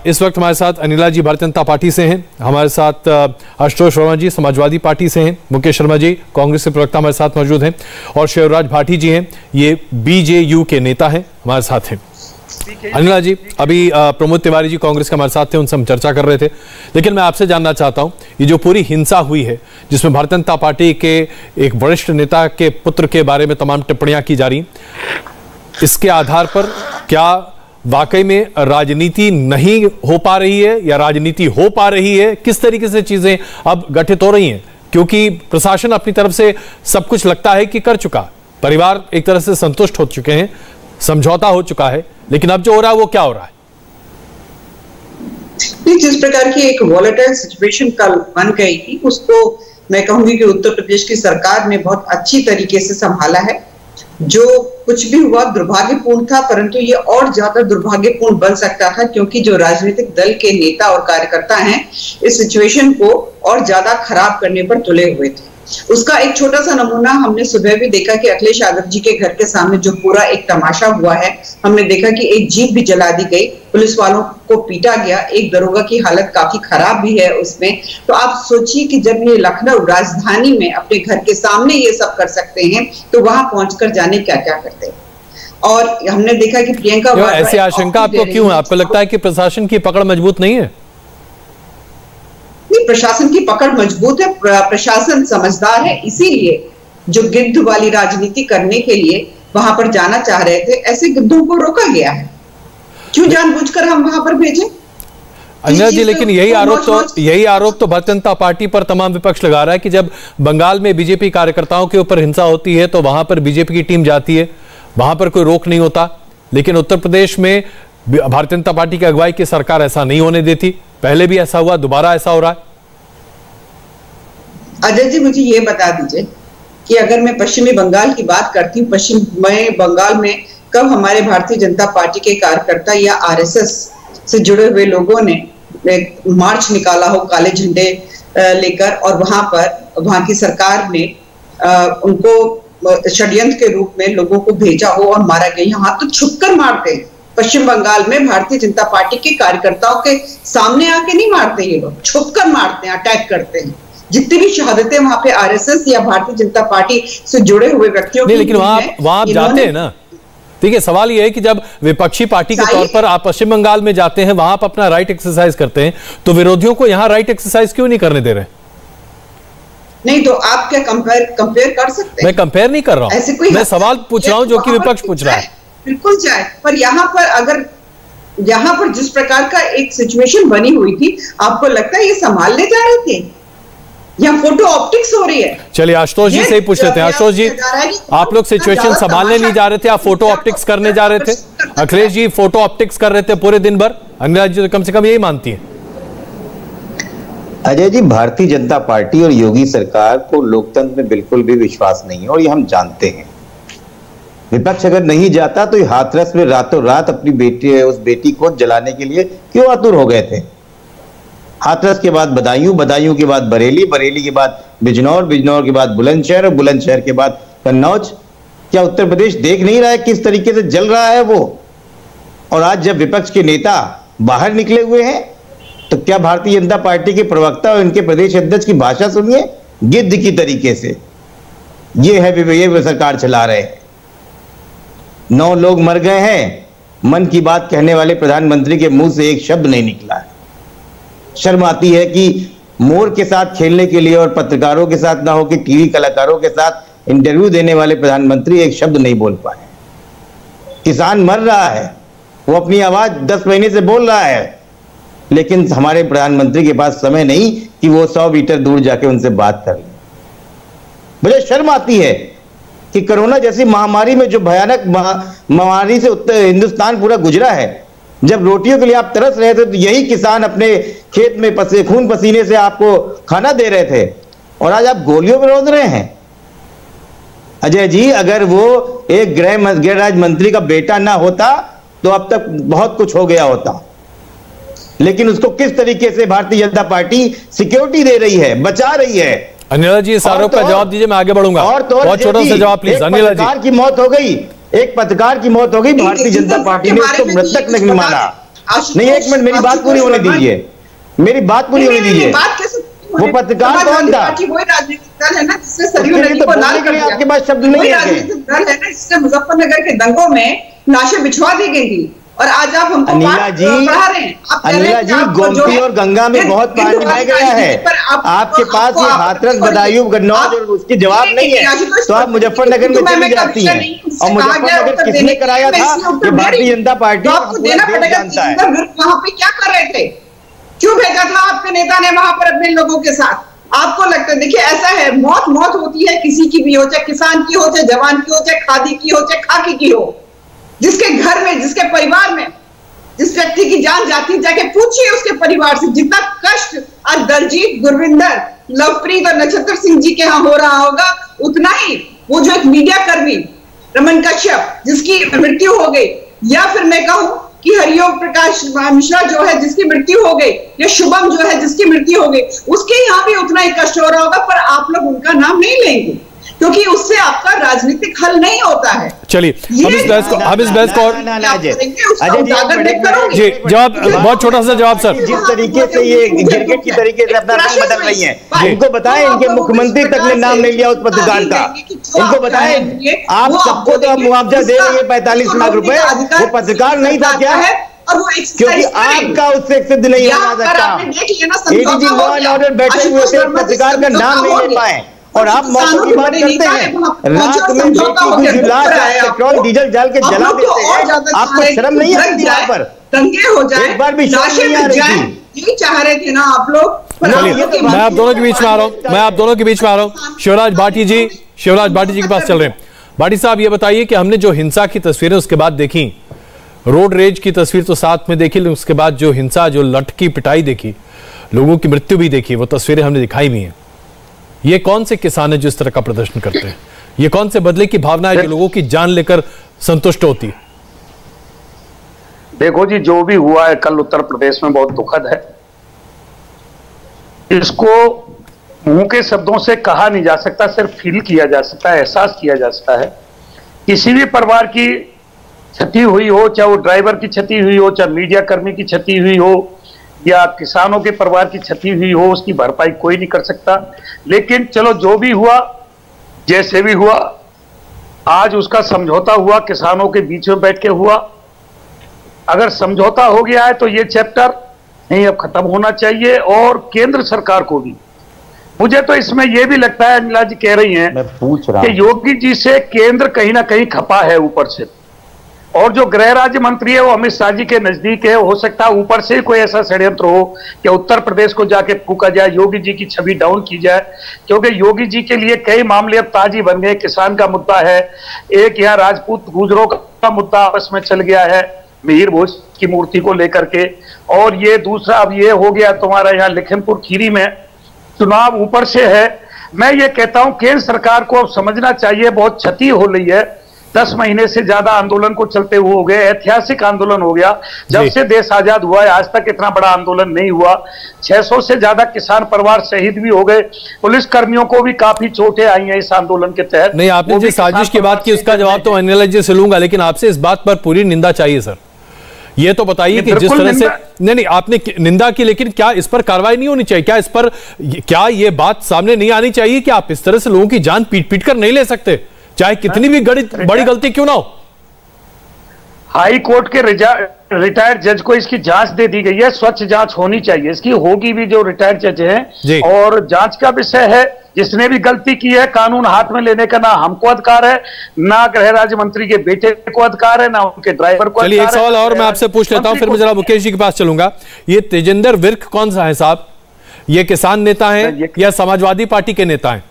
इस वक्त हमारे साथ अनिला जी भारतीय जनता पार्टी से हैं, हमारे साथ आशुतोष वर्मा जी समाजवादी पार्टी से हैं, मुकेश शर्मा जी कांग्रेस के प्रवक्ता हमारे साथ मौजूद हैं और शिवराज भाटी जी हैं, ये बीजेयू के नेता हैं, हमारे साथ हैं। अनिला जी, अभी प्रमोद तिवारी जी कांग्रेस के हमारे साथ थे, उनसे हम चर्चा कर रहे थे, लेकिन मैं आपसे जानना चाहता हूं, ये जो पूरी हिंसा हुई है जिसमें भारतीय जनता पार्टी के एक वरिष्ठ नेता के पुत्र के बारे में तमाम टिप्पणियां की जा रही, इसके आधार पर क्या वाकई में राजनीति नहीं हो पा रही है या राजनीति हो पा रही है? किस तरीके से चीजें अब गठित हो रही हैं? क्योंकि प्रशासन अपनी तरफ से सब कुछ लगता है कि कर चुका, परिवार एक तरह से संतुष्ट हो चुके हैं, समझौता हो चुका है, लेकिन अब जो हो रहा है वो क्या हो रहा है? जिस प्रकार की एक वॉलेटाइल सिचुएशन कल बन गई थी, उसको मैं कहूंगी कि उत्तर प्रदेश की सरकार ने बहुत अच्छी तरीके से संभाला है। जो कुछ भी हुआ दुर्भाग्यपूर्ण था, परंतु ये और ज्यादा दुर्भाग्यपूर्ण बन सकता था, क्योंकि जो राजनीतिक दल के नेता और कार्यकर्ता हैं इस सिचुएशन को और ज्यादा खराब करने पर तुले हुए थे। उसका एक छोटा सा नमूना हमने सुबह भी देखा कि अखिलेश यादव जी के घर के सामने जो पूरा एक तमाशा हुआ है, हमने देखा कि एक जीप भी जला दी गई, पुलिस वालों को पीटा गया, एक दरोगा की हालत काफी खराब भी है उसमें। तो आप सोचिए कि जब ये लखनऊ राजधानी में अपने घर के सामने ये सब कर सकते हैं, तो वहां पहुंचकर जाने क्या क्या करते हैं। और हमने देखा कि प्रियंका, ऐसी आशंका आपको क्यों है? आपको लगता है कि प्रशासन की पकड़ मजबूत नहीं है? प्रशासन की पकड़ मजबूत है, प्रशासन समझदार है, इसीलिए जो गिद्ध वाली राजनीति करने के लिए वहां पर जाना चाह रहे थे, ऐसे गिद्धों को रोका गया है। क्यों जानबूझकर हम वहां पर भेजें? अनिला जी, लेकिन यही आरोप तो भारतीय जनता पार्टी पर तमाम विपक्ष लगा रहा है कि जब बंगाल में बीजेपी कार्यकर्ताओं के ऊपर हिंसा होती है तो वहां पर बीजेपी की टीम जाती है, वहां पर कोई रोक नहीं होता, लेकिन उत्तर प्रदेश में भारतीय जनता पार्टी की अगुवाई की सरकार ऐसा नहीं होने देती। पहले भी ऐसा हुआ, दोबारा ऐसा हो रहा है। अजय जी, मुझे ये बता दीजिए कि अगर मैं पश्चिमी बंगाल की बात करती हूँ, पश्चिम बंगाल में कब हमारे भारतीय जनता पार्टी के कार्यकर्ता या आरएसएस से जुड़े हुए लोगों ने मार्च निकाला हो काले झंडे लेकर, और वहां की सरकार ने उनको षड्यंत्र के रूप में लोगों को भेजा हो और मारा गया? यहाँ तो छुपकर मारते हैं। पश्चिम बंगाल में भारतीय जनता पार्टी के कार्यकर्ताओं के सामने आके नहीं मारते, ये लोग छुपकर मारते हैं, अटैक करते हैं। जितनी भी शहादतें वहां पे आरएसएस या भारतीय जनता पार्टी से जुड़े हुए व्यक्तियों की, लेकिन वहां आप जाते हैं ना। ठीक है, सवाल यह है कि जब विपक्षी पार्टी के तौर पर आप पश्चिम बंगाल में जाते हैं, वहां आप अपना राइट एक्सरसाइज करते हैं, तो विरोधियों को यहां राइट एक्सरसाइज क्यों नहीं करने दे रहे? नहीं तो आप क्या कंपेयर कर सकते हैं? मैं कंपेयर नहीं कर रहा हूं, मैं सवाल पूछ रहा हूं जो कि विपक्ष पूछ रहा है। बिल्कुल जाए, पर यहाँ पर जिस प्रकार का एक सिचुएशन बनी हुई थी, आपको लगता है ये संभालने जा रहे थे? यहाँ फोटो ऑप्टिक्स हो रही है। चलिए आशुतोष जी से ही पूछ लेते हैं। आशुतोष जी, आप लोग सिचुएशन संभालने नहीं जा रहे थे, आप फोटो ऑप्टिक्स करने जा रहे थे। अखिलेश जी फोटो ऑप्टिक्स कर रहे थे पूरे दिन भर, अनिला जी तो कम से कम यही मानती है। अजय जी, भारतीय जनता पार्टी और योगी सरकार को लोकतंत्र में बिल्कुल भी विश्वास नहीं है और ये हम जानते हैं। विपक्ष अगर नहीं जाता तो हाथरस में रातों रात अपनी उस बेटी को जलाने के लिए क्यों आतुर हो गए थे? हाथरस के बाद बदायूं, बदायूं के बाद बरेली, बरेली के बाद बिजनौर, बिजनौर के बाद बुलंदशहर और बुलंदशहर के बाद कन्नौज। क्या उत्तर प्रदेश देख नहीं रहा है किस तरीके से जल रहा है वो? और आज जब विपक्ष के नेता बाहर निकले हुए हैं, तो क्या भारतीय जनता पार्टी के प्रवक्ता और इनके प्रदेश अध्यक्ष की भाषा सुनिए, गिद्ध की तरीके से। ये है ये सरकार चला रहे हैं। 9 लोग मर गए हैं, मन की बात कहने वाले प्रधानमंत्री के मुंह से एक शब्द नहीं निकला है। शर्म आती है कि मोर के साथ खेलने के लिए और पत्रकारों के साथ ना हो कि टीवी कलाकारों के साथ इंटरव्यू देने वाले प्रधानमंत्री एक शब्द नहीं बोल पाए। किसान मर रहा है, वो अपनी आवाज 10 महीने से बोल रहा है, लेकिन हमारे प्रधानमंत्री के पास समय नहीं कि वो 100 मीटर दूर जाके उनसे बात कर ले। मुझे शर्म आती है कि कोरोना जैसी महामारी में, जो भयानक महामारी से उत्तर हिंदुस्तान पूरा गुजरा है, जब रोटियों के लिए आप तरस रहे थे तो यही किसान अपने खेत में खून पसीने से आपको खाना दे रहे थे, और आज आप गोलियों में रोज रहे हैं। अजय जी, अगर वो एक गृह राज्य मंत्री का बेटा ना होता तो अब तक बहुत कुछ हो गया होता, लेकिन उसको किस तरीके से भारतीय जनता पार्टी सिक्योरिटी दे रही है, बचा रही है। अनिला जी, इस आरोप का जवाब दीजिए, मैं आगे बढ़ूंगा। और तो बहुत छोटा सा जवाब प्लीज। अनिला जी, की मौत हो गई, एक पत्रकार की मौत हो गई, भारतीय जनता पार्टी ने उसको मृतक नहीं माना। नहीं, एक मिनट, मेरी बात पूरी होने दीजिए, मेरी बात पूरी होने दीजिए। वो पत्रकार कौन था? वही राजनीतिक दल है ना जिसने सरयू नदी को लाल कर दिया। आपके पास शब्द नहीं है। राजनीतिक दल है ना जिससे मुजफ्फरनगर के दंगों में लाशें बिछवा दी गई थी, और आज आप हमको अनिला जी, अनिला जी, गोमती और गंगा में बहुत पानी बह गया है। आपके पास ये हाथरस, बदायूं, गन्नौज और उसकी जवाब नहीं है, तो आप मुजफ्फरनगर में चली जाती हैं। और मुजफ्फरनगर किसने कराया था? ये भारतीय जनता पार्टी जानता है। वहां पे क्या कर रहे थे? क्यों भेजा था आपके नेता ने वहां पर अपने लोगों के साथ? आपको लगता है, देखिए ऐसा है, मौत मौत होती है, किसी की भी हो, चाहे किसान की हो, चाहे जवान की हो, चाहे खादी की हो, चाहे खाकी की हो। जिसके घर में, जिसके परिवार में जिस व्यक्ति की जान जाती है, जाके पूछिए उसके परिवार से, जितना कष्ट आज दलजीत, गुरविंदर, लवप्रीत और नक्षत्र सिंह जी के यहाँ हो रहा होगा, उतना ही वो जो एक मीडिया कर्मी रमन कश्यप जिसकी मृत्यु हो गई, या फिर मैं कहूं कि हरिओम प्रकाश मिश्रा जो है जिसकी मृत्यु हो गई, या शुभम जो है जिसकी मृत्यु हो गई, उसके यहाँ भी उतना ही कष्ट हो रहा होगा, पर आप लोग उनका नाम नहीं लेंगे क्योंकि उससे आपका राजनीतिक हल नहीं होता है। चलिए, हम इस बहस को और जी जवाब, बहुत छोटा सा जवाब सर। जिस तरीके से ये क्रिकेट की तरीके से अपना रंग बदल रही हैं, इनको बताएं, इनके मुख्यमंत्री तक ने नाम नहीं लिया उस पत्रकार का। इनको बताएं, आप सबको तो मुआवजा दे रही है 45 लाख रुपए, वो पत्रकार नहीं था क्या? क्योंकि आपका उससे सिद्ध नहीं हो सकता। एडीजी लॉ एंड ऑर्डर बैठे हुए थे, पत्रकार का नाम नहीं ले पाए, और आप मौतों की बात करते हैं। रात में बेटी की लाश पेट्रोल डीजल डाल के जला देते हैं, आपको शर्म नहीं आती? यहाँ पर दंगे हो जाए, एक बार भी शर्म नहीं आ रही थी? यही चाह रहे थे ना आप लोग। मैं आप दोनों के बीच में आ रहा हूँ, शिवराज भाटी जी, शिवराज भाटी जी के पास चल रहे हैं। भाटी साहब, ये बताइए कि हमने जो हिंसा की तस्वीरें उसके बाद देखी, रोड रेज की तस्वीर तो साथ में देखी, उसके बाद जो हिंसा, जो लटकी पिटाई देखी, लोगों की मृत्यु भी देखी, वो तस्वीरें हमने दिखाई भी हैं। ये कौन से किसान है जो इस तरह का प्रदर्शन करते हैं? ये कौन से बदले की भावना है जो लोगों की जान लेकर संतुष्ट होती है? देखो जी, जो भी हुआ है कल उत्तर प्रदेश में बहुत दुखद है। इसको मुंह के शब्दों से कहा नहीं जा सकता, सिर्फ फील किया जा सकता है, एहसास किया जा सकता है। किसी भी परिवार की क्षति हुई हो, चाहे वो ड्राइवर की क्षति हुई हो, चाहे मीडिया कर्मी की क्षति हुई हो, या किसानों के परिवार की क्षति हुई हो, उसकी भरपाई कोई नहीं कर सकता। लेकिन चलो, जो भी हुआ, जैसे भी हुआ, आज उसका समझौता हुआ, किसानों के बीच में बैठ के हुआ। अगर समझौता हो गया है तो ये चैप्टर नहीं अब खत्म होना चाहिए, और केंद्र सरकार को भी। मुझे तो इसमें यह भी लगता है, अनिला जी कह रही हैं, मैं पूछ रहा कि योगी जी से केंद्र कहीं ना कहीं खपा है ऊपर से, और जो गृह राज्य मंत्री है वो अमित शाह जी के नजदीक है। हो सकता है ऊपर से कोई ऐसा षड्यंत्र हो कि उत्तर प्रदेश को जाके फूका जाए, योगी जी की छवि डाउन की जाए, क्योंकि योगी जी के लिए कई मामले अब ताजी बन गए। किसान का मुद्दा है, एक यहाँ राजपूत गुजरों का मुद्दा आपस में चल गया है मिहिर भोज की मूर्ति को लेकर के, और ये दूसरा अब ये हो गया तुम्हारा यहाँ लखीमपुर खीरी में चुनाव ऊपर से है। मैं ये कहता हूं केंद्र सरकार को अब समझना चाहिए, बहुत क्षति हो रही है। 10 महीने से ज्यादा आंदोलन को चलते हुए हो गए, ऐतिहासिक आंदोलन हो गया। जब से देश आजाद हुआ है आज तक इतना बड़ा आंदोलन नहीं हुआ। 600 से ज्यादा किसान परिवार शहीद भी हो गए, पुलिस कर्मियों को भी काफी चोटें आई हैं इस आंदोलन के तहत। नहीं, आपने जो साजिश की बात की उसका जवाब तो अनिल जी से लूंगा, लेकिन आपसे इस बात पर पूरी निंदा चाहिए सर। ये तो बताइए कि जिस तरह से नहीं आपने निंदा की, लेकिन क्या इस पर कार्रवाई नहीं होनी चाहिए? क्या इस पर, क्या ये बात सामने नहीं आनी चाहिए कि आप इस तरह से लोगों की जान पीट पीट कर नहीं ले सकते, चाहे कितनी भी बड़ी गलती क्यों ना हो? हाई कोर्ट के रिटायर्ड जज को इसकी जांच दे दी गई है, स्वच्छ जांच होनी चाहिए इसकी, होगी भी, जो रिटायर्ड जज हैं, और जांच का विषय है। जिसने भी गलती की है कानून हाथ में लेने का ना हमको अधिकार है, ना गृह राज्य मंत्री के बेटे को अधिकार है, ना उनके ड्राइवर को। चलिए, एक सवाल और मैं आपसे पूछ लेता हूं, फिर मैं जरा मुकेश जी के पास चलूंगा। ये तेजेंद्र विर्क कौन सा है साहब? ये किसान नेता है या समाजवादी पार्टी के नेता है?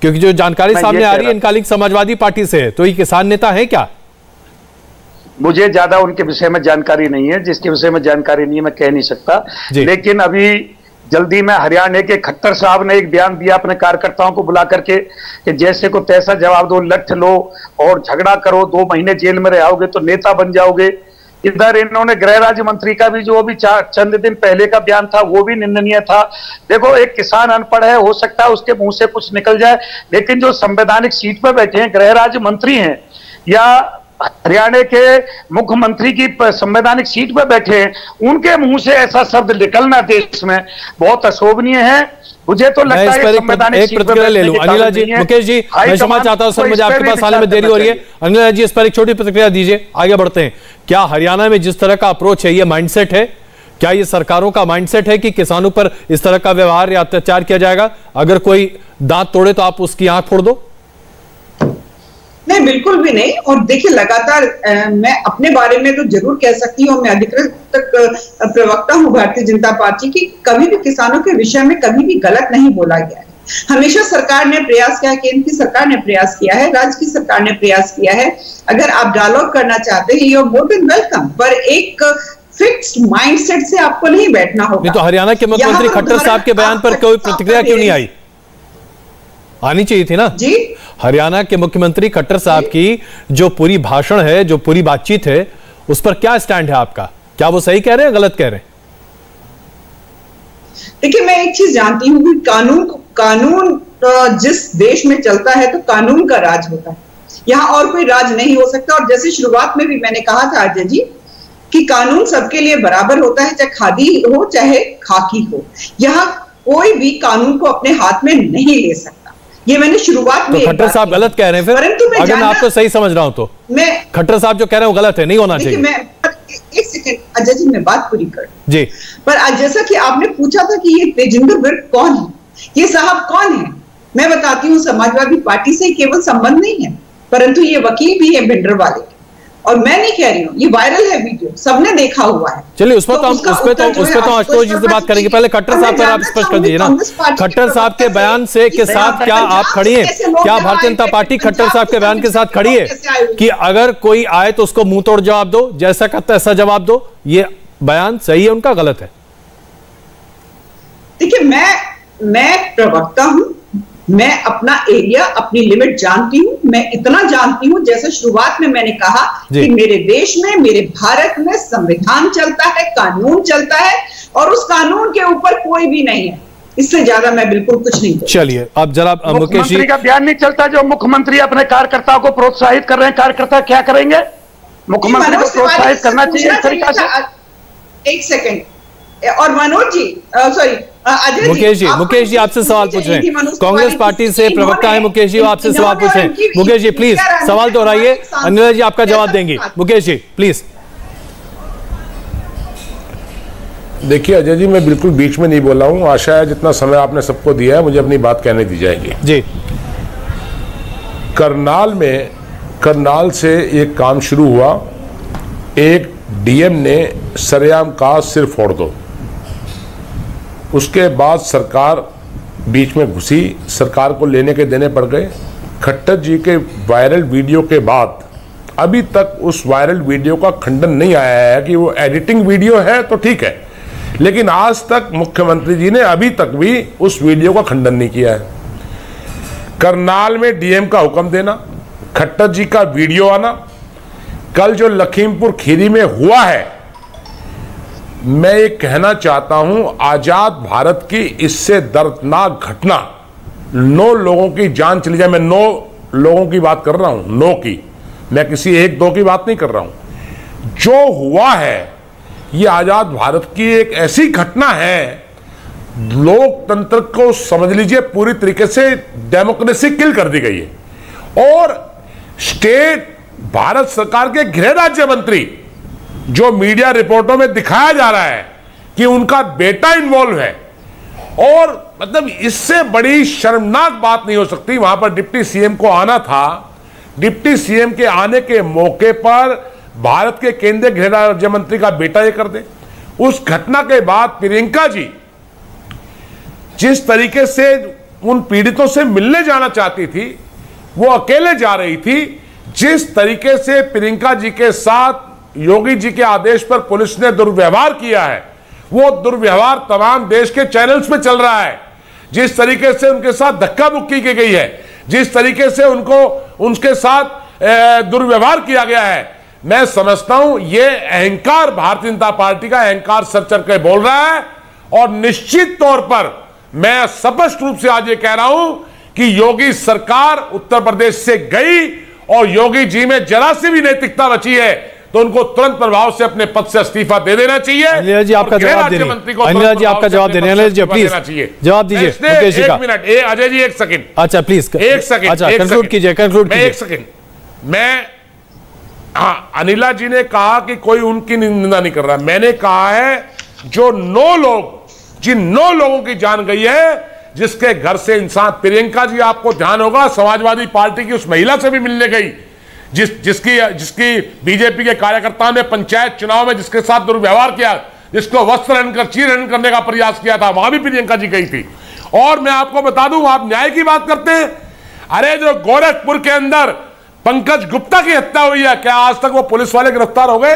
क्योंकि जो जानकारी सामने आ रही है इनका लिंक समाजवादी पार्टी से है, तो ये किसान नेता है क्या? मुझे ज्यादा उनके विषय में जानकारी नहीं है, जिसके विषय में जानकारी नहीं है मैं कह नहीं सकता। लेकिन अभी जल्दी में हरियाणा के खट्टर साहब ने एक बयान दिया अपने कार्यकर्ताओं को बुला करके कि जैसे को तैसा जवाब दो, लठ लो और झगड़ा करो, 2 महीने जेल में रहोगे तो नेता बन जाओगे। इधर इन्होंने गृह राज्य मंत्री का भी जो अभी चंद दिन पहले का बयान था वो भी निंदनीय था। देखो, एक किसान अनपढ़ है, हो सकता है उसके मुंह से कुछ निकल जाए, लेकिन जो संवैधानिक सीट पर बैठे हैं, गृह राज्य मंत्री हैं या हरियाणा के मुख्यमंत्री की संवैधानिक सीट पर बैठे हैं, उनके मुंह से ऐसा शब्द निकलना देश में बहुत अशोभनीय है। मुझे तो लगता है एक प्रतिक्रिया ले लूं। अनिला जी, मुकेश जी, मैं क्षमा चाहता हूं सर, मुझे आपके पास आने में देरी हो रही है। अनिला जी, इस पर एक छोटी प्रतिक्रिया दीजिए, आगे बढ़ते हैं। क्या हरियाणा में जिस तरह का अप्रोच है, ये माइंडसेट है? क्या ये सरकारों का माइंडसेट है कि किसानों पर इस तरह का व्यवहार या अत्याचार किया जाएगा? अगर कोई दांत तोड़े तो आप उसकी आंख फोड़ दो? नहीं, बिल्कुल भी नहीं। और देखिए, लगातार मैं अपने बारे में तो जरूर कह सकती हूँ, मैं अधिकृत प्रवक्ता हूँ भारतीय जनता पार्टी की, कभी भी किसानों के विषय में कभी भी गलत नहीं बोला गया है। हमेशा सरकार ने प्रयास किया है, केंद्र की सरकार ने प्रयास किया है, राज्य की सरकार ने प्रयास किया है। अगर आप डायलॉग करना चाहते हैं, you are more than welcome, पर एक फिक्स्ड माइंडसेट से आपको नहीं बैठना होगा। नहीं तो हरियाणा के मुख्यमंत्री खट्टर साहब के बयान पर कोई प्रतिक्रिया क्यों नहीं आई? आनी चाहिए थी ना जी। हरियाणा के मुख्यमंत्री खट्टर साहब की जो पूरी भाषण है, जो पूरी बातचीत है, उस पर क्या स्टैंड है आपका? क्या वो सही कह रहे हैं, गलत कह रहे हैं? देखिए, मैं एक चीज जानती हूँ कि कानून जिस देश में चलता है तो कानून का राज होता है, यहाँ और कोई राज नहीं हो सकता। और जैसे शुरुआत में भी मैंने कहा था अजय जी कि कानून सबके लिए बराबर होता है, चाहे खादी हो चाहे खाकी हो। यहाँ कोई भी कानून को अपने हाथ में नहीं ले सकता, ये मैंने शुरुआत में। तो खट्टर साहब गलत कह रहे हैं फिर? परंतु मैं अगर मैं आपको सही समझ रहा हूं तो मैं खट्टर साहब जो कह रहे हैं वो गलत है, नहीं होना चाहिए। मैं एक सेकंड अजय जी, मैं बात पूरी कर जी। पर आज जैसा कि आपने पूछा था कि ये तेजिंदर विर्क कौन है, ये साहब कौन है, मैं बताती हूँ, समाजवादी पार्टी से केवल संबंध नहीं है, परंतु ये वकील भी है भिंडरवाले के। और मैं नहीं कह रही हूँ, ये वायरल है वीडियो, सबने देखा हुआ है। चलिए उस पर तो आशुतोष जी से बात करेंगे। पहले खट्टर साहब पर आप स्पष्ट कर दीजिए ना, खट्टर साहब के बयान से के साथ क्या आप खड़ी हैं? क्या भारतीय जनता पार्टी खट्टर साहब के बयान के साथ खड़ी है कि अगर कोई आए तो उसको मुंह तोड़ जवाब दो, जैसा कहता ऐसा जवाब दो? ये बयान सही है उनका, गलत है? देखिए, मैं प्रवक्ता हूं, मैं अपना एरिया, अपनी लिमिट जानती हूं। मैं इतना जानती हूं, जैसे शुरुआत में मैंने कहा कि मेरे देश में, मेरे भारत में संविधान चलता है, कानून चलता है, और उस कानून के ऊपर कोई भी नहीं है। इससे ज्यादा मैं बिल्कुल कुछ नहीं कहूंगा। चलिए अब जरा मुकेश जी का बयान नहीं चलता, जो मुख्यमंत्री अपने कार्यकर्ताओं को प्रोत्साहित कर रहे हैं, कार्यकर्ता क्या करेंगे? मुख्यमंत्री को प्रोत्साहित करना चाहिए इस तरीके से। एक सेकेंड, और मनोज जी, सॉरी मुकेश जी आपसे सवाल पूछ रहे हैं, कांग्रेस पार्टी से प्रवक्ता है मुकेश जी, आपसे सवाल पूछ रहे हैं। मुकेश जी प्लीज सवाल दोहराइए, अनिला जी आपका जवाब देंगे। मुकेश जी प्लीज। देखिए अजय जी, मैं बिल्कुल बीच में नहीं बोला हूं, आशा है जितना समय आपने सबको दिया है मुझे अपनी बात कहने दी जाएगी जी। करनाल से एक काम शुरू हुआ, एक डीएम ने सरेआम कहा सिर फोड़ दो, उसके बाद सरकार बीच में घुसी, सरकार को लेने के देने पड़ गए। खट्टर जी के वायरल वीडियो के बाद अभी तक उस वायरल वीडियो का खंडन नहीं आया है कि वो एडिटिंग वीडियो है तो ठीक है, लेकिन आज तक मुख्यमंत्री जी ने अभी तक भी उस वीडियो का खंडन नहीं किया है। करनाल में डीएम का हुक्म देना, खट्टर जी का वीडियो आना, कल जो लखीमपुर खीरी में हुआ है, मैं ये कहना चाहता हूं, आजाद भारत की इससे दर्दनाक घटना, 9 लोगों की जान चली जाए, मैं 9 लोगों की बात कर रहा हूं, 9 की, मैं किसी 1-2 की बात नहीं कर रहा हूं। जो हुआ है ये आजाद भारत की एक ऐसी घटना है, लोकतंत्र को समझ लीजिए पूरी तरीके से डेमोक्रेसी किल कर दी गई है। और स्टेट भारत सरकार के गृह राज्य मंत्री, जो मीडिया रिपोर्टों में दिखाया जा रहा है कि उनका बेटा इन्वॉल्व है, और मतलब इससे बड़ी शर्मनाक बात नहीं हो सकती। वहां पर डिप्टी सीएम को आना था, डिप्टी सीएम के आने के मौके पर भारत के केंद्रीय गृह राज्य मंत्री का बेटा ये कर दे। उस घटना के बाद प्रियंका जी जिस तरीके से उन पीड़ितों से मिलने जाना चाहती थी, वो अकेले जा रही थी। जिस तरीके से प्रियंका जी के साथ योगी जी के आदेश पर पुलिस ने दुर्व्यवहार किया है, वो दुर्व्यवहार तमाम देश के चैनल्स पे चल रहा है। जिस तरीके से उनके साथ धक्का मुक्की की गई है, जिस तरीके से उनके साथ दुर्व्यवहार किया गया है, मैं समझता हूं ये अहंकार, भारतीय जनता पार्टी का अहंकार सर चढ़ के बोल रहा है। और निश्चित तौर पर मैं स्पष्ट रूप से आज ये कह रहा हूं कि योगी सरकार उत्तर प्रदेश से गई और योगी जी में जरा सी भी नैतिकता बची है तो उनको तुरंत प्रभाव से अपने पद से इस्तीफा दे देना चाहिए। अनिल जी आपका जवाब दे रहे हैं, अनिल जी आपका जवाब दे रहे हैं, अनिल जी प्लीज जवाब दीजिए। एक मिनट, अजय जी एक सेकंड। अच्छा प्लीज एक सेकंड, अच्छा कंक्लूड कीजिए, कंक्लूड कीजिए। एक सेकंड, मैं अनिला जी ने कहा कि कोई उनकी निंदा नहीं कर रहा, मैंने कहा है जो 9 लोग, जिन 9 लोगों की जान गई है, जिसके घर से इंसान, प्रियंका जी आपको ध्यान होगा समाजवादी पार्टी की उस महिला से भी मिलने गई जिसकी बीजेपी के कार्यकर्ताओं ने पंचायत चुनाव में जिसके साथ दुर्व्यवहार किया, जिसको वस्त्र हनकर चीरहरण करने का प्रयास किया था, वहां भी प्रियंका जी गई थी। और मैं आपको बता दूं, आप न्याय की बात करते हैं, अरे जो गोरखपुर के अंदर पंकज गुप्ता की हत्या हुई है, क्या आज तक वो पुलिस वाले गिरफ्तार हो गए?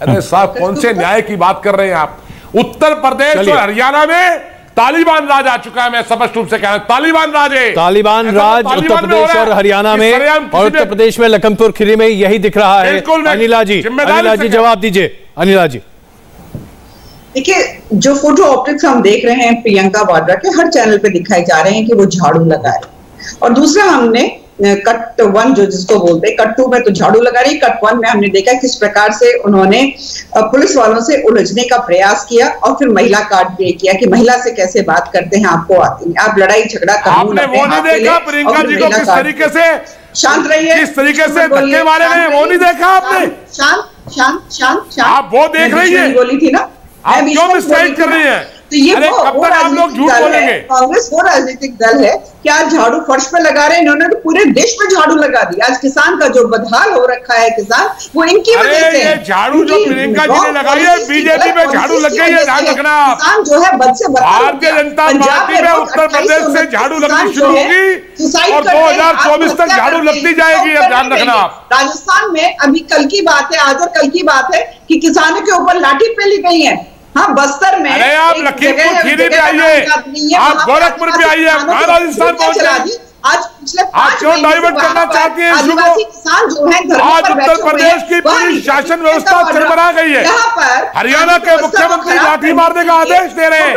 अरे साहब कौन से न्याय की बात कर रहे हैं आप? उत्तर प्रदेश और हरियाणा में तालिबान राज आ चुका है, मैं स्पष्ट रूप से कह रहा हूं, तालिबान राज है। तालिबान राज उत्तर प्रदेश और हरियाणा में, और उत्तर प्रदेश में लखनपुर खीरी में यही दिख रहा है। अनिला जी जवाब दीजिए। अनिला जी देखिए, जो फोटो ऑप्टिक्स हम देख रहे हैं प्रियंका वाड्रा के, हर चैनल पे दिखाई जा रहे हैं कि वो झाड़ू लगा रहे हैं, और दूसरा हमने कट 1 जो जिसको बोलते हैं, कट 2 में तो झाड़ू लगा रही, कट 1 में हमने देखा किस प्रकार से उन्होंने पुलिस वालों से उलझने का प्रयास किया और फिर महिला कार्ड प्ले किया कि महिला से कैसे बात करते हैं आपको आती नहीं, आप लड़ाई झगड़ा आपने वो नहीं देखा प्रियंका जी को किस तरीके से शांत रहिए, किस तरीके से धक्के मारे गए, वो नहीं देखा आपने? शांत शांत शांत शांत, आप वो देख रही है, बोली थी ना, आप क्यों मिसगाइड कर रही हैं? तो ये कब तक आप लोग झूठ बोलेंगे? कांग्रेस वो राजनीतिक दल है कि आज झाड़ू फर्श पे लगा रहे हैं, इन्होंने तो पूरे देश में झाड़ू लगा दी। आज किसान का जो बदहाल हो रखा है किसान, वो इनकी वजह से। ये झाड़ू जो प्रियंका जी ने लगाई है, बीजेपी में झाड़ू लग गई है, ध्यान रखना। किसान जो है बद से भारतीय जनता पार्टी में उत्तर प्रदेश से झाड़ू लगनी शुरू होगी और 2024 तक झाड़ू लगती जाएगी, अब ध्यान रखना आप। राजस्थान में अभी कल की बात है, आज और कल की बात है कि किसानों के ऊपर लाठी फेली गई है। हाँ, बस्तर में, अरे आप लखीमपुर खीरी पे आइए, आप गोरखपुर पे आइए, राजस्थान पहुंच गए। आज पिछले आप क्यों डाइवर्ट करना चाहती हैं इशू को? किसान जो है आज उत्तर प्रदेश की पूरी शासन व्यवस्था चरमरा गई है। हरियाणा के मुख्यमंत्री लाठी मारने का आदेश दे रहे हैं।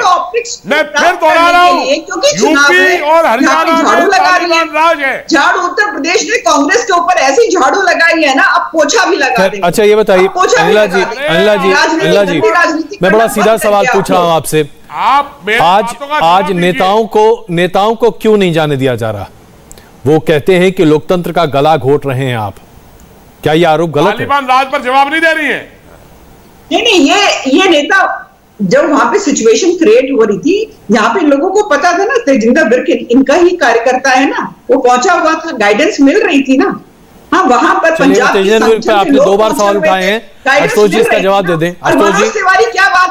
मैं फिर दोहरा रहा हूँ, यूपी और हरियाणा में तालिबान राज है। झाड़ू उत्तर प्रदेश ने कांग्रेस के ऊपर ऐसी झाड़ू लगाई है ना, अब पोछा भी लगा देंगे। अच्छा ये बताइए अनिला जी, मैं बड़ा सीधा सवाल पूछ रहा हूँ आपसे, आज नेताओं को क्यों नहीं जाने दिया जा रहा? वो कहते हैं कि लोकतंत्र का गला घोट रहे हैं आप, क्या ये आरोप गलत है? तालिबान राज पर जवाब नहीं दे रही है। नहीं, ये नेता जब वहां पे सिचुएशन क्रिएट हो रही थी, यहाँ पे लोगों को पता था ना, तेजिंदर विर्क इनका ही कार्यकर्ता है ना, वो पहुंचा हुआ था, गाइडेंस मिल रही थी ना। हाँ, वहां पर पंजाब तेजिंदर विर्क पे आपने 2 बार सवाल उठाए हैं, आशुतोष जी इसका जवाब दे दें। आशुतोष जी,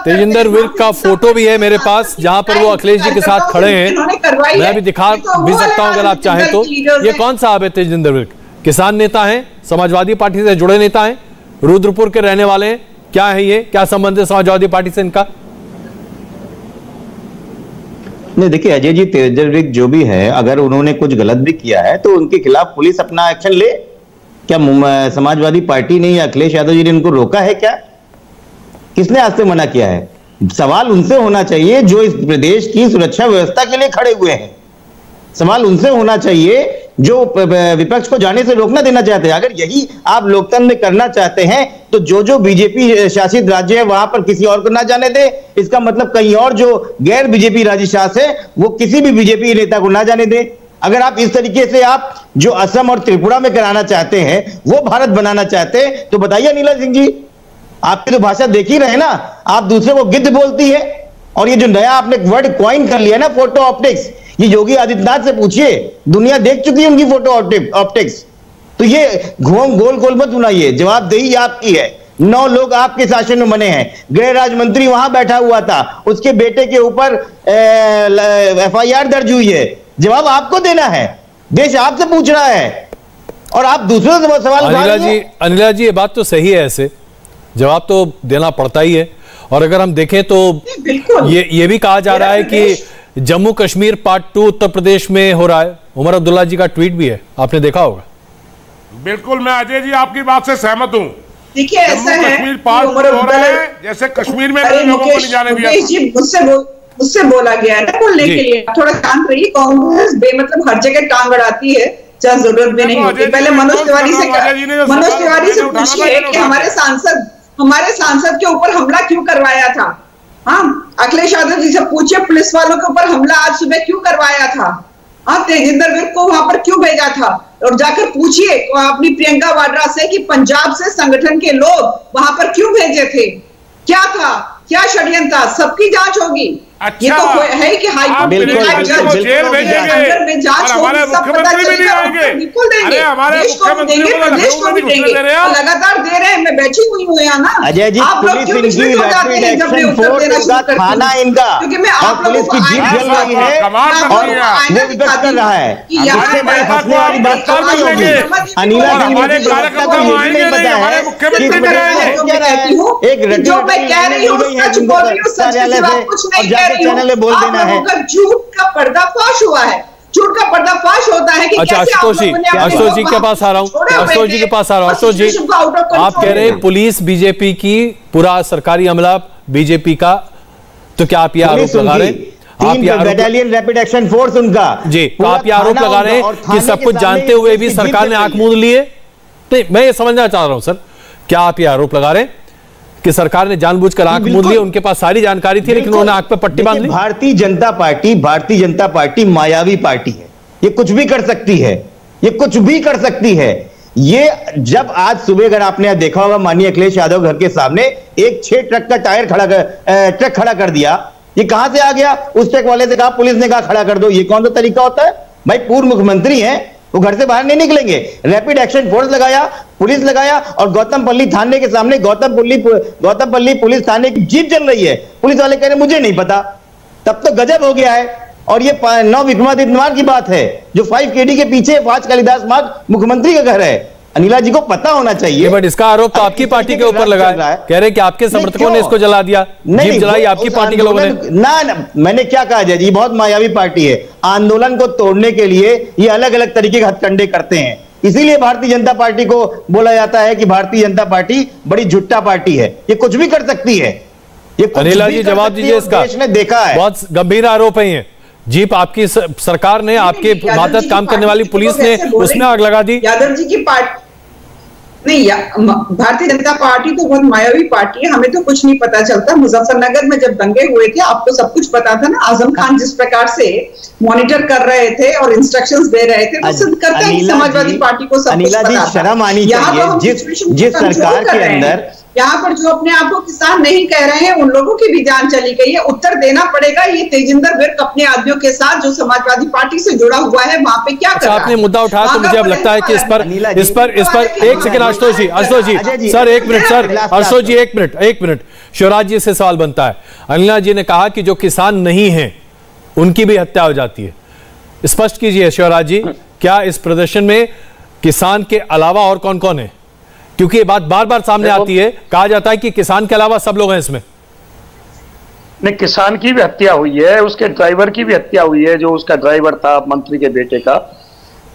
तेजिंदर विर्क का फोटो भी है मेरे पास, जहां पर वो अखिलेश जी के साथ खड़े हैं, मैं भी दिखा भी सकता हूं अगर आप चाहें तो। ये कौन साहब है तेजिंदर विर्क? किसान नेता हैं, समाजवादी पार्टी से जुड़े नेता हैं, रुद्रपुर के रहने वाले हैं, क्या है ये, क्या संबंध है समाजवादी पार्टी से इनका? नहीं देखिए अजय जी, तेजिंदर विर्क जो भी है, अगर उन्होंने कुछ गलत भी किया है तो उनके खिलाफ पुलिस अपना एक्शन ले। क्या समाजवादी पार्टी ने या अखिलेश यादव जी ने उनको रोका है? क्या किसने आज से मना किया है? सवाल उनसे होना चाहिए जो इस प्रदेश की सुरक्षा व्यवस्था के लिए खड़े हुए हैं। सवाल उनसे होना चाहिए जो विपक्ष को जाने से रोकना देना चाहते हैं। अगर यही आप लोकतंत्र में करना चाहते हैं तो जो बीजेपी शासित राज्य है वहां पर किसी और को ना जाने दे। इसका मतलब कहीं और जो गैर बीजेपी राज्य शासन है वो किसी भी बीजेपी नेता को ना जाने दे। अगर आप इस तरीके से आप जो असम और त्रिपुरा में कराना चाहते हैं वो भारत बनाना चाहते हैं तो बताइए अनिला सिंह जी, आपकी तो भाषा देख ही रहे ना, आप दूसरे को गिद्ध बोलती है। और ये जो नया आपने वर्ड कॉइन कर लिया ना, फोटो ऑप्टिक्स, ये योगी आदित्यनाथ से पूछिए, दुनिया देख चुकी है उनकी फोटो ऑप्टिक्स। तो ये गोल गोल मत सुनाइए, जवाबदेही आपकी है। 9 लोग आपके शासन में बने हैं, गृह राज्य मंत्री वहां बैठा हुआ था, उसके बेटे के ऊपर FIR दर्ज हुई है, जवाब आपको देना है, देश आपसे पूछ रहा है और आप दूसरों से सवाल। अनिला जी ये बात तो सही है, ऐसे जवाब तो देना पड़ता ही है। और अगर हम देखें तो ये भी कहा जा रहा है कि जम्मू कश्मीर पार्ट 2 उत्तर प्रदेश में हो रहा है। उमर अब्दुल्ला जी का ट्वीट भी है, आपने देखा होगा। बिल्कुल, मैं अजय जी आपकी बात से सहमत हूं। देखिए ऐसा है, कश्मीर पार्ट हो रहा है, जैसे कश्मीर में लोगों को नहीं जाने दिया। मुझसे बोला गया है ना बोलने के लिए, थोड़ा शांत रहिए। कांग्रेस बेमतलब हर जगह टांग अड़ाती है, जरूरत भी नहीं होती। पहले मनोज तिवारी से पूछिए कि हमारे सांसद के ऊपर हमला क्यों करवाया था। हाँ, अखिलेश यादव जी से पूछिए पुलिस वालों के ऊपर हमला आज सुबह क्यों करवाया था। हाँ, तेजिंदर विर्क को वहां पर क्यों भेजा था। और जाकर पूछिए अपनी प्रियंका वाड्रा से कि पंजाब से संगठन के लोग वहां पर क्यों भेजे थे, क्या था, क्या षड्यंत्र था, सबकी जांच होगी। अच्छा, ये तो है कि हाईकोर्ट जेल भेजेंगे जांच हमारे मुख्यमंत्री भी नहीं आएंगे। बिल्कुल देंगे, हमारे देश को भी देंगे, प्रदेश को भी देंगे, लगातार दे रहे हैं। मैं बैठी हुई हूँ यहाँ ना। अजय जी, आप लोग क्यों विचलित हो जाते हैं जब मैं उत्तर देना शुरू करती हूँ? खाना इनका, क्योंकि मैं आप लोगों को जीत जल रही है और वो विकट कर रहा है। इससे बड़ी हंसने वाली बात तो नहीं होगी। अनिला जी ने नहीं बताया एक जो मैं कह रही हूँ उसका छुपा रही हूँ, सच के सिवा कुछ नहीं कह रही हूँ। बोल देना है झूठ का पर्दाफाश हुआ है, झूठ का पर्दाफाश होता है कि अच्छा, आशुतोष जी के पास आ रहा हूँ, आशुतोष जी के पास आ रहा हूँ। आशुतोष जी, आप कह रहे हैं पुलिस बीजेपी की, पूरा सरकारी अमला बीजेपी का, तो क्या आप ये आरोप लगा रहे हैं? आप बटालियन रैपिड एक्शन फोर्स उनका जी, तो आप ये आरोप लगा रहे हैं कि सब कुछ जानते हुए भी सरकार ने आंख मूंद लिए? नहीं, मैं ये समझना चाह रहा हूं सर, क्या आप ये आरोप लगा रहे हैं कि सरकार ने जानबूझकर आंख मूंद ली? उनके पास सारी जानकारी थी लेकिन उन्होंने आंख पे पट्टी बांध ली। भारतीय जनता पार्टी मायावी पार्टी है, ये कुछ भी कर सकती है, ये कुछ भी कर सकती है। ये जब आज सुबह अगर आपने देखा होगा, माननीय अखिलेश यादव घर के सामने एक 6 ट्रक का टायर ट्रक खड़ा कर दिया। ये कहां से आ गया? उस ट्रक वाले से कहा, पुलिस ने कहा खड़ा कर दो। ये कौन सा तरीका होता है भाई? पूर्व मुख्यमंत्री हैं, वो घर से बाहर नहीं निकलेंगे। रैपिड एक्शन फोर्स लगाया, पुलिस लगाया और गौतमपल्ली थाने के सामने गौतमपल्ली पुलिस थाने की जीप चल रही है। पुलिस वाले कह रहे मुझे नहीं पता। तब तो गजब हो गया है। और ये 9 विक्रमादित्य मार्ग की बात है, जो 5 KD के पीछे 5 कालिदास मार्ग मुख्यमंत्री का घर है। अनिला जी को पता होना चाहिए। बट इसका आरोप तो आपकी पार्टी के ऊपर लगा है, कह रहे कि आपके समर्थकों ने इसको जला दिया, जीप जलाई आपकी पार्टी के लोगों ने। ना, मैंने क्या कहा जय जी, बहुत मायावी पार्टी है। आंदोलन को तोड़ने के लिए ये अलग अलग तरीके के हथकंडे करते हैं। इसीलिए भारतीय जनता पार्टी को बोला जाता है कि भारतीय जनता पार्टी बड़ी झुट्टा पार्टी है, ये कुछ भी कर सकती है। अनिला जी जवाब दीजिए इसका। देश ने देखा है, बहुत गंभीर आरोप है ये। जीप आपकी सरकार ने, आपके मातहत काम करने वाली पुलिस ने उसमें आग लगा दी। यादव जी की पार्टी नहीं, भारतीय जनता पार्टी तो बहुत मायावी पार्टी है। हमें तो कुछ नहीं पता चलता। मुजफ्फरनगर में जब दंगे हुए थे आपको सब कुछ पता था ना। आजम खान जिस प्रकार से मॉनिटर कर रहे थे और इंस्ट्रक्शंस दे रहे थे, तो सिद्ध करता है कि समाजवादी पार्टी को सब कुछ पता था। शर्म आनी चाहिए जिस सरकार के अंदर। यहाँ पर जो अपने आप को किसान नहीं कह रहे हैं, उन लोगों की भी जान चली गई है। उत्तर देना पड़ेगा। ये तेजिंदर विर्क अपने आदमियों के साथ जो समाजवादी पार्टी से जुड़ा हुआ है, वहां पे क्या कर रहा है? आपने मुद्दा उठाया तो मुझे अब लगता है कि इस पर एक सेकंड आशुतोष जी सर, 1 मिनट सर, आशुतोष जी 1 मिनट। शिवराज जी से सवाल बनता है। अनिला जी ने कहा कि जो किसान नहीं है उनकी भी हत्या हो जाती है। स्पष्ट कीजिए शिवराज जी, क्या इस प्रदर्शन में किसान के अलावा और कौन कौन है? क्योंकि ये बात बार बार सामने आती है, कहा जाता है कि किसान के अलावा सब लोग हैं इसमें। नहीं, किसान की भी हत्या हुई है, उसके ड्राइवर की भी हत्या हुई है, जो उसका ड्राइवर था मंत्री के बेटे का।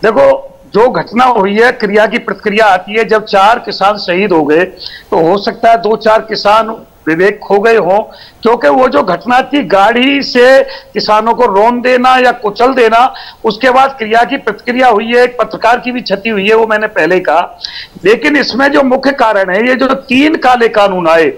देखो, जो घटना हुई है, क्रिया की प्रतिक्रिया आती है। जब 4 किसान शहीद हो गए तो हो सकता है 2-4 किसान विवेक खो गए हों, क्योंकि वो जो घटना थी, गाड़ी से किसानों को रौंद देना या कुचल देना, उसके बाद क्रिया की प्रतिक्रिया हुई है। एक पत्रकार की भी क्षति हुई है, वो मैंने पहले कहा। लेकिन इसमें जो मुख्य कारण है, ये जो 3 काले कानून आए,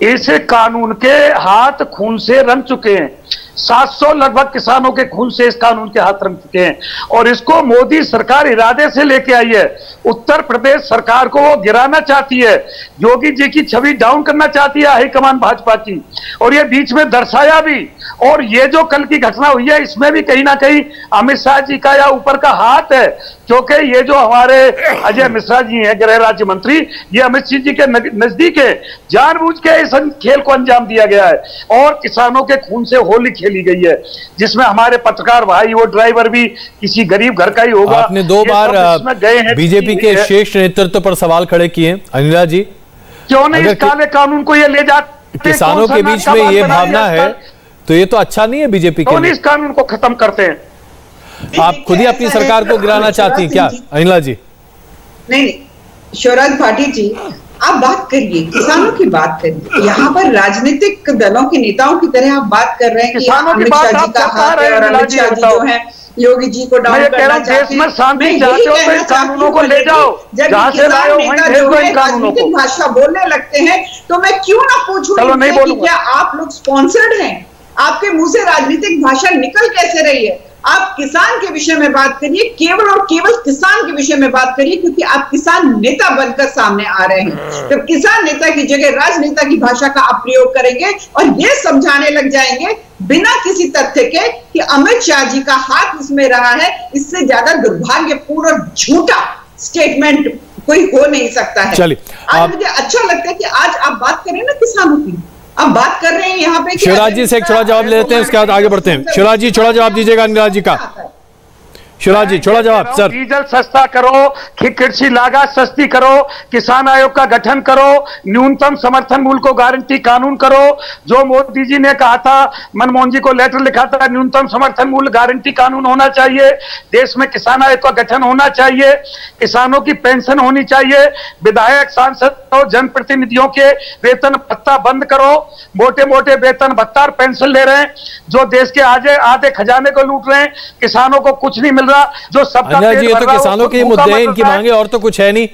इस कानून के हाथ खून से रंग चुके हैं। 700 लगभग किसानों के खून से इस कानून के हाथ रंग चुके हैं और इसको मोदी सरकार इरादे से लेके आई है। उत्तर प्रदेश सरकार को वो गिराना चाहती है, योगी जी की छवि डाउन करना चाहती है हाईकमान भाजपा की, और ये बीच में दर्शाया भी। और ये जो कल की घटना हुई है, इसमें भी कहीं ना कहीं अमित शाह जी का या ऊपर का हाथ है, क्योंकि ये जो हमारे अजय मिश्रा जी हैं गृह राज्य मंत्री, ये अमित शाह जी के नजदीक है। जानबूझ के इस खेल को अंजाम दिया गया है और किसानों के खून से होली खेली गई है, जिसमें हमारे पत्रकार भाई, वो ड्राइवर भी किसी गरीब घर का ही होगा। आपने 2 बार बीजेपी के शीर्ष नेतृत्व पर सवाल खड़े किए। अनिला जी, क्यों नहीं इस काले कानून को ये ले जाते? किसानों के बीच में ये भावना है तो ये तो अच्छा नहीं है बीजेपी के लिए। इस कानून को खत्म करते हैं। आप खुद ही अपनी सरकार को गिराना चाहती हैं क्या अनिला जी? नहीं, शिवराज भाटी जी, आप बात करिए, किसानों की बात करिए। यहाँ पर राजनीतिक दलों के नेताओं की तरह आप बात कर रहे हैं कि अमित शाह जी का हाथ है और अमित शाह जी जो है योगी जी को डाउन करना चाहते हैं। देश में शांति चाहते हो तो इन कानूनों को ले जाओ, जहां से लाए हो वहीं भेज दो इन कानूनों को। भाषा बोलने लगते हैं तो मैं क्यों ना पूछूं कि क्या आप लोग स्पॉन्सर्ड हैं? आपके मुंह से राजनीतिक भाषा निकल कैसे रही है? आप किसान के विषय में बात करिए, केवल और केवल किसान के विषय में बात करिए, क्योंकि आप किसान नेता बनकर सामने आ रहे हैं। तो किसान नेता की जगह राजनेता की भाषा का आप प्रयोग करेंगे और ये समझाने लग जाएंगे बिना किसी तथ्य के कि अमित शाह जी का हाथ इसमें रहा है। इससे ज्यादा दुर्भाग्यपूर्ण और झूठा स्टेटमेंट कोई हो नहीं सकता है। चलिए, आज मुझे अच्छा लगता है कि आज आप बात करें ना किसानों की, अब बात कर रहे हैं यहाँ पे। शिवराज जी से एक छोटा जवाब ले लेते हैं, उसके बाद आगे बढ़ते हैं। शिवराज जी छोटा जवाब दीजिएगा अनिला जी का। शिवराज जी छोड़ा जवाब सर। डीजल सस्ता करो, कृषि लागत सस्ती करो, किसान आयोग का गठन करो, न्यूनतम समर्थन मूल्य को गारंटी कानून करो। जो मोदी जी ने कहा था, मनमोहन जी को लेटर लिखा था, न्यूनतम समर्थन मूल्य गारंटी कानून होना चाहिए। देश में किसान आयोग का गठन होना चाहिए, किसानों की पेंशन होनी चाहिए, विधायक सांसद और जनप्रतिनिधियों के वेतन भत्ता बंद करो। मोटे मोटे वेतन भत्ता और पेंशन ले रहे हैं जो देश के आधे खजाने को लूट रहे हैं, किसानों को कुछ नहीं मिल रहा। जो सबका जी, ये तो किसानों के मुद्दे हैं, इनकी मांगे और तो कुछ है नहीं।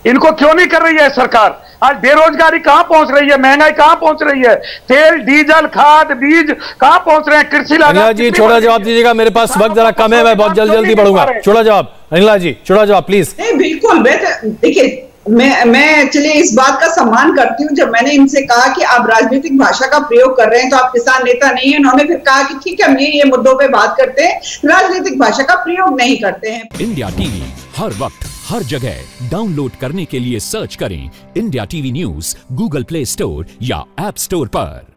इनको क्यों नहीं कर रही है सरकार? आज बेरोजगारी कहां पहुंच रही है, महंगाई कहां पहुंच रही है, तेल डीजल खाद बीज कहां पहुंच रहे हैं, कृषि लागत। जी छोटा जवाब दीजिएगा, मेरे पास वक्त जरा कम है, मैं बहुत जल्दी बढ़ूंगा। छोटा जवाब अनिला जी, छोटा जवाब प्लीज। नहीं बिल्कुल, देखिए मैं चलिए इस बात का सम्मान करती हूँ। जब मैंने इनसे कहा कि आप राजनीतिक भाषा का प्रयोग कर रहे हैं तो आप किसान नेता नहीं है, उन्होंने फिर कहा कि ठीक है हम ये मुद्दों पे बात करते हैं, राजनीतिक भाषा का प्रयोग नहीं करते हैं। इंडिया टीवी हर वक्त हर जगह डाउनलोड करने के लिए सर्च करें India TV news Google play store या ऐप स्टोर पर।